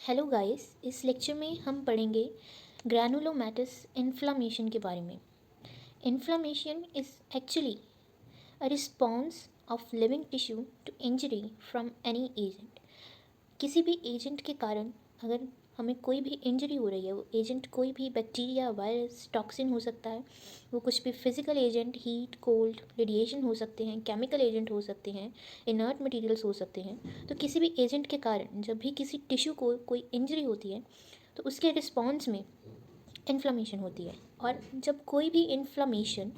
Hello guys, इस lecture में हम पढ़ेंगे ग्रैनुलोमैटस इन्फ्लामेशन के बारे में। Inflammation is actually a response of living tissue to injury from any agent. किसी भी एजेंट के कारण अगर हमें कोई भी इंजरी हो रही है, वो एजेंट कोई भी बैक्टीरिया, वायरस, टॉक्सिन हो सकता है, वो कुछ भी physical agent, heat, cold, radiation हो सकते हैं, केमिकल एजेंट हो सकते हैं, इनर्ट मटेरियल्स हो सकते हैं। तो किसी भी एजेंट के कारण जब भी किसी टिश्यू को कोई इंजरी होती है तो उसके रिस्पॉन्स में इन्फ्लामेशन होती है। और जब कोई भी इन्फ्लामेशन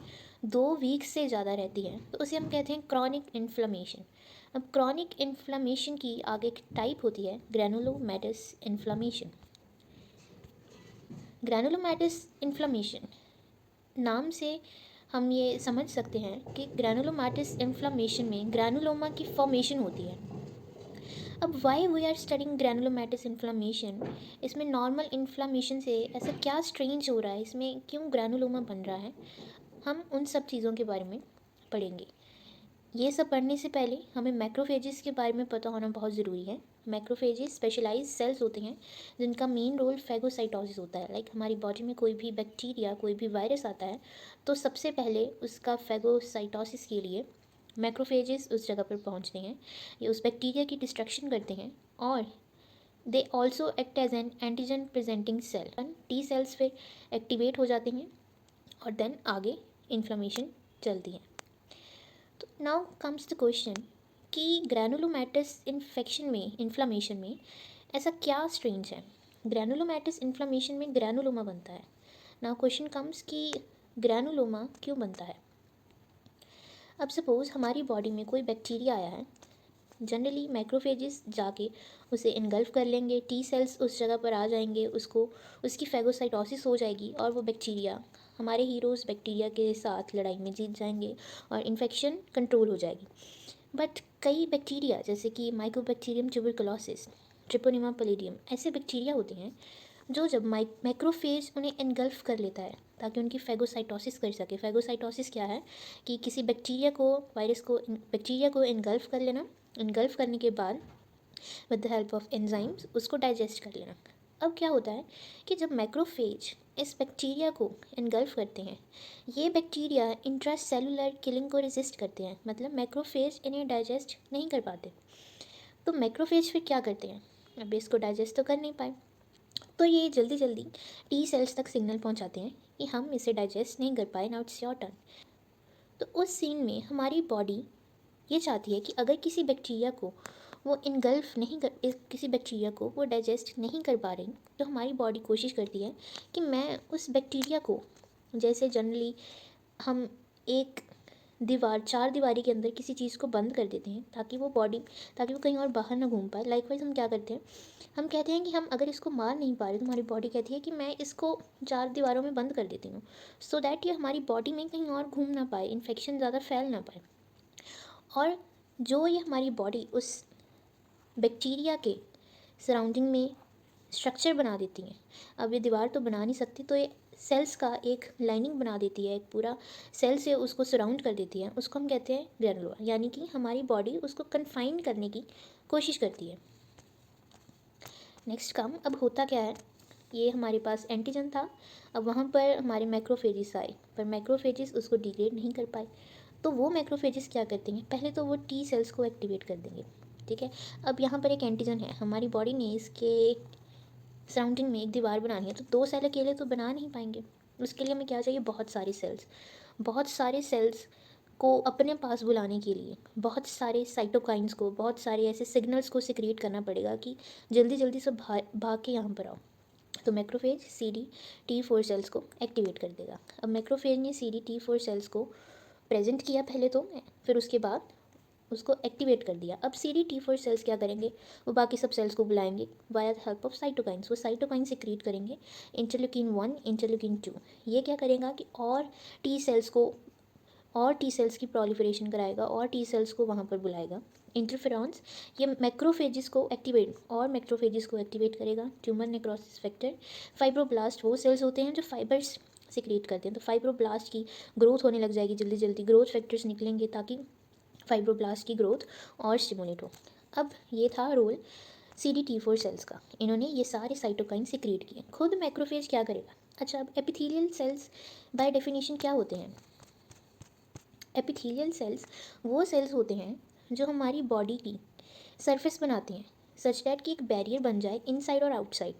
2 वीक से ज़्यादा रहती है तो उसे हम कहते हैं क्रॉनिक इन्फ्लामेशन। अब क्रॉनिक इन्फ्लामेशन की आगे एक टाइप होती है ग्रैनुलोमैटस इन्फ्लामेशन। ग्रैनुलोमैटस इन्फ्लामेशन नाम से हम ये समझ सकते हैं कि ग्रैनुलोमैटस इन्फ्लामेशन में ग्रैनुलोमा की फॉर्मेशन होती है। अब why we are studying granulomatous inflammation, इसमें नॉर्मल इन्फ्लामेशन से ऐसा क्या स्ट्रेंज हो रहा है, इसमें क्यों ग्रैनुलोमा बन रहा है, हम उन सब चीज़ों के बारे में पढ़ेंगे। ये सब पढ़ने से पहले हमें मैक्रोफेजेस के बारे में पता होना बहुत ज़रूरी है। मैक्रोफेजेस स्पेशलाइज सेल्स होते हैं जिनका मेन रोल फैगोसाइटोसिस होता है। लाइक हमारी बॉडी में कोई भी बैक्टीरिया, कोई भी वायरस आता है तो सबसे पहले उसका फैगोसाइटोसिस के लिए मैक्रोफेजेस उस जगह पर पहुंचते हैं, ये उस बैक्टीरिया की डिस्ट्रक्शन करते हैं और they also act as an antigen presenting cell. T cells फिर एक्टिवेट हो जाते हैं और देन आगे इन्फ्लामेशन चलती है। तो नाउ कम्स द क्वेश्चन कि ग्रैनुलोमैटस इन्फ्लामेशन में ऐसा क्या स्ट्रेंज है। ग्रैनुलोमैटस इन्फ्लामेशन में ग्रैनुलोमा बनता है। नाउ क्वेश्चन कम्स कि ग्रैनुलोमा क्यों बनता है। अब सपोज़ हमारी बॉडी में कोई बैक्टीरिया आया है, जनरली मैक्रोफेजेस जाके उसे इनगल्फ कर लेंगे, टी सेल्स उस जगह पर आ जाएंगे, उसकी फैगोसाइटोसिस हो जाएगी और वो बैक्टीरिया, हमारे हीरोज़ बैक्टीरिया के साथ लड़ाई में जीत जाएंगे और इन्फेक्शन कंट्रोल हो जाएगी। बट कई बैक्टीरिया जैसे कि माइकोबैक्टीरियम ट्यूबरकुलोसिस, ट्रिपोनिमा पैलिडियम, ऐसे बैक्टीरिया होते हैं जो जब मैक्रोफेज उन्हें इनगल्फ कर लेता है ताकि उनकी फैगोसाइटोसिस कर सके। फैगोसाइटोसिस क्या है कि किसी बैक्टीरिया को इनगल्फ कर लेना, इनगल्फ करने के बाद with the help of enzymes उसको डाइजेस्ट कर लेना। अब क्या होता है कि जब मैक्रोफेज इस बैक्टीरिया को इनगल्फ करते हैं, ये बैक्टीरिया इंट्रासेलुलर किलिंग को रेजिस्ट करते हैं, मतलब मैक्रोफेज इन्हें डाइजेस्ट नहीं कर पाते। तो मैक्रोफेज फिर क्या करते हैं, अब इसको डाइजेस्ट तो कर नहीं पाए तो ये जल्दी जल्दी टी सेल्स तक सिग्नल पहुंचाते हैं कि हम इसे डाइजेस्ट नहीं कर पाए, नाउ इट्स योर टर्न। तो उस सीन में हमारी बॉडी ये चाहती है कि अगर किसी बैक्टीरिया को वो इनगल्फ नहीं कर किसी बैक्टीरिया को वो डाइजेस्ट नहीं कर पा रही तो हमारी बॉडी कोशिश करती है कि मैं उस बैक्टीरिया को, जैसे जनरली हम एक चार दीवारी के अंदर किसी चीज़ को बंद कर देते हैं ताकि वो कहीं और बाहर ना घूम पाए। लाइकवाइज हम क्या करते हैं, हम कहते हैं कि हम अगर इसको मार नहीं पा रहे तो हमारी बॉडी कहती है कि मैं इसको 4 दीवारों में बंद कर देती हूँ सो दैट ये हमारी बॉडी में कहीं और घूम ना पाए, इन्फेक्शन ज़्यादा फैल ना पाए। और जो ये हमारी बॉडी उस बैक्टीरिया के सराउंडिंग में स्ट्रक्चर बना देती हैं, अब ये दीवार तो बना नहीं सकती तो ये सेल्स का एक लाइनिंग बना देती है, एक पूरा सेल से उसको सराउंड कर देती है, उसको हम कहते हैं ग्रैनुला। यानी कि हमारी बॉडी उसको कन्फाइन करने की कोशिश करती है। नेक्स्ट काम, अब होता क्या है, ये हमारे पास एंटीजन था, अब वहाँ पर हमारे मैक्रोफेजिस आए पर मैक्रोफेजिस उसको डिग्रेड नहीं कर पाए। तो वो मैक्रोफेजिस क्या करते हैं, पहले तो वो टी सेल्स को एक्टिवेट कर देंगे। ठीक है, अब यहाँ पर एक एंटीजन है, हमारी बॉडी ने इसके सराउंडिंग में एक दीवार बनानी है तो 2 सेल अकेले तो बना नहीं पाएंगे। उसके लिए हमें क्या चाहिए, बहुत सारे सेल्स को अपने पास बुलाने के लिए बहुत सारे साइटोकाइंस को, बहुत सारे ऐसे सिग्नल्स को सिक्रिएट करना पड़ेगा कि जल्दी जल्दी से भाग के यहाँ पर आओ। तो मैक्रोफेज CD T4 सेल्स को एक्टिवेट कर देगा। अब मैक्रोफेज ने CD T4 सेल्स को प्रेजेंट किया पहले तो, फिर उसके बाद उसको एक्टिवेट कर दिया। अब CD T4 सेल्स क्या करेंगे, वो बाकी सब सेल्स को बुलाएंगे via the help of cytokines. वो साइटोकाइन सिक्रीट करेंगे इंटरल्यूकिन 1, इंटरल्यूकिन 2। ये क्या करेगा कि और टी सेल्स की प्रोलिफरेशन कराएगा और टी सेल्स को वहाँ पर बुलाएगा। इंटरफेरॉन्स ये मैक्रोफेजिस को एक्टिवेट करेगा। ट्यूमर नेक्रोसिस फैक्टर, फाइब्रोब्लास्ट वो सेल्स होते हैं जो फाइबर्स सिक्रीट करते हैं, तो फाइब्रोब्लास्ट की ग्रोथ होने लग जाएगी, जल्दी जल्दी ग्रोथ फैक्टर्स निकलेंगे ताकि फाइब्रोब्लास्ट की ग्रोथ और स्टिमुलेट हो। अब ये था रोल CD4 सेल्स का। इन्होंने ये सारे साइटोकाइन सिक्रीट किए। खुद मैक्रोफेज क्या करेगा? अच्छा, अब एपिथेलियल सेल्स बाय डेफिनेशन क्या होते हैं? एपिथेलियल सेल्स वो सेल्स होते हैं जो हमारी बॉडी की सरफेस बनाते हैं सच दैट कि एक बैरियर बन जाए इनसाइड और आउटसाइड।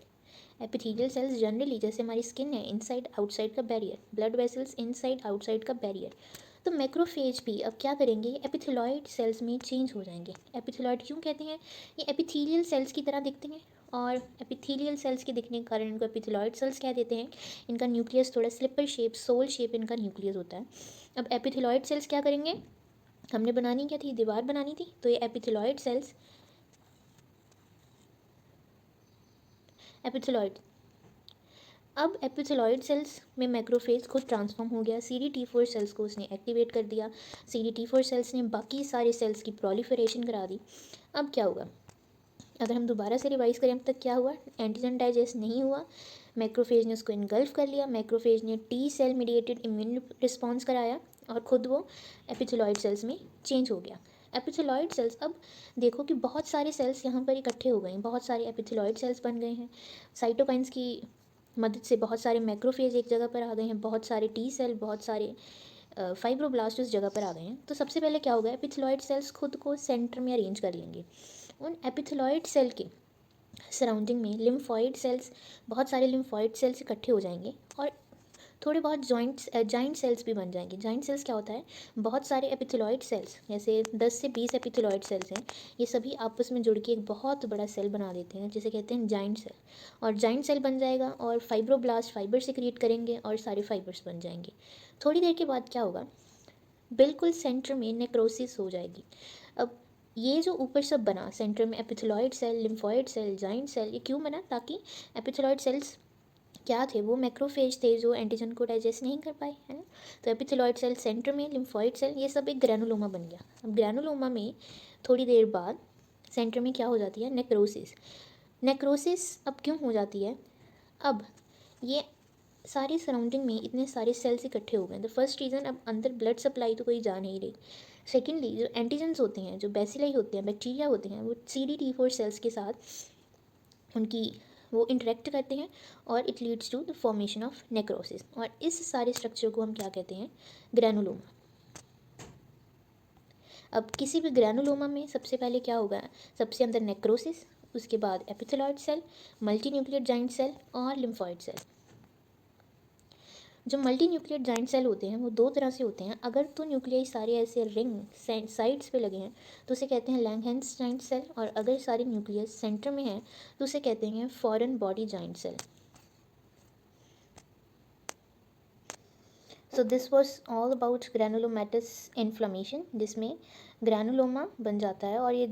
एपिथेलियल सेल्स जनरली जैसे हमारी स्किन है, इनसाइड आउटसाइड का barrier, blood vessels inside outside का बैरियर। तो मैक्रोफेज भी अब क्या करेंगे? एपिथेलॉइड सेल्स में चेंज हो जाएंगे। एपिथेलॉइड क्यों कहते हैं? ये एपिथेलियल सेल्स की तरह दिखते हैं और एपिथेलियल सेल्स के दिखने के कारण इनको एपिथेलॉइड सेल्स कह देते हैं। इनका न्यूक्लियस थोड़ा स्लिपर शेप, सोल शेप इनका न्यूक्लियस होता है। अब एपिथेलॉइड सेल्स क्या करेंगे? हमने बनानी क्या थी? दीवार बनानी थी। तो ये एपिथेलॉइड सेल्स, एपिथेलॉइड, अब एपिथेलॉइड सेल्स में मैक्रोफेज खुद ट्रांसफॉर्म हो गया। CD4 सेल्स को उसने एक्टिवेट कर दिया। CD4 सेल्स ने बाकी सारे सेल्स की प्रोलिफरेशन करा दी। अब क्या होगा? अगर हम दोबारा से रिवाइज करें, अब तक क्या हुआ? एंटीजन डाइजेस्ट नहीं हुआ, मैक्रोफेज ने उसको इनगल्फ कर लिया, मैक्रोफेज ने T cell mediated immune response कराया और ख़ुद वो एपिथेलॉइड सेल्स में चेंज हो गया। एपिथेलॉइड सेल्स, अब देखो कि बहुत सारे सेल्स यहाँ पर इकट्ठे हो गए हैं, बहुत सारे एपिथेलॉइड सेल्स बन गए हैं। साइटोकाइंस की मदद से बहुत सारे मैक्रोफेज एक जगह पर आ गए हैं, बहुत सारे T सेल, बहुत सारे फाइब्रोब्लास्ट उस जगह पर आ गए हैं। तो सबसे पहले क्या होगा? एपिथेलॉइड सेल्स खुद को सेंटर में अरेंज कर लेंगे। उन एपिथेलॉइड सेल के सराउंडिंग में लिम्फॉइड सेल्स, बहुत सारे लिम्फॉइड सेल्स इकट्ठे हो जाएंगे और थोड़े बहुत जाइंट सेल्स भी बन जाएंगे। जाइंट सेल्स क्या होता है? बहुत सारे एपिथेलॉइड सेल्स, जैसे 10 से 20 एपिथेलॉइड सेल्स हैं, ये सभी आपस में जुड़ के एक बहुत बड़ा सेल बना देते हैं जिसे कहते हैं जाइंट सेल। और जाइंट सेल बन जाएगा और फाइब्रोब्लास्ट फाइबर सिक्रीट करेंगे और सारे फाइबर्स बन जाएंगे। थोड़ी देर के बाद क्या होगा? बिल्कुल सेंटर में नेक्रोसिस हो जाएगी। अब ये जो ऊपर सब बना सेंटर में, epithelioid cell, lymphoid cell, giant cell, ये क्यों बना? ताकि एपिथेलॉइड सेल्स क्या थे? वो मैक्रोफेज थे जो एंटीजन को डाइजेस्ट नहीं कर पाए, है ना। तो एपिथेलॉइड सेल सेंटर में, लिम्फॉइड सेल, ये सब एक ग्रैनुलोमा बन गया। अब ग्रैनुलोमा में थोड़ी देर बाद सेंटर में क्या हो जाती है? नेक्रोसिस। नेक्रोसिस अब क्यों हो जाती है? अब ये सारी सराउंडिंग में इतने सारे सेल्स इकट्ठे हो गए। द फर्स्ट रीज़न, अब अंदर ब्लड सप्लाई तो कोई जा नहीं रही। सेकेंडली, जो एंटीजन्स होते हैं, जो बेसिलाई होते हैं, बैक्टीरिया होते हैं, वो CD4 सेल्स के साथ उनकी वो इंटरेक्ट करते हैं और it leads to the formation of necrosis. और इस सारे स्ट्रक्चर को हम क्या कहते हैं? ग्रैनुलोमा। अब किसी भी ग्रैनुलोमा में सबसे पहले क्या होगा? सबसे अंदर नेक्रोसिस, उसके बाद epithelioid cell, multinucleated giant cell और लिम्फॉइड सेल। जो मल्टी न्यूक्लियड जाइंट सेल होते हैं वो दो तरह से होते हैं। अगर तो न्यूक्लियाई सारे ऐसे रिंग साइड्स पे लगे हैं तो उसे कहते हैं लैंगहेंस जाइंट सेल, और अगर सारे न्यूक्लियस सेंटर में हैं तो उसे कहते हैं foreign body giant cell. So this was all about granulomatous inflammation, जिसमें ग्रैनुलोमा बन जाता है और ये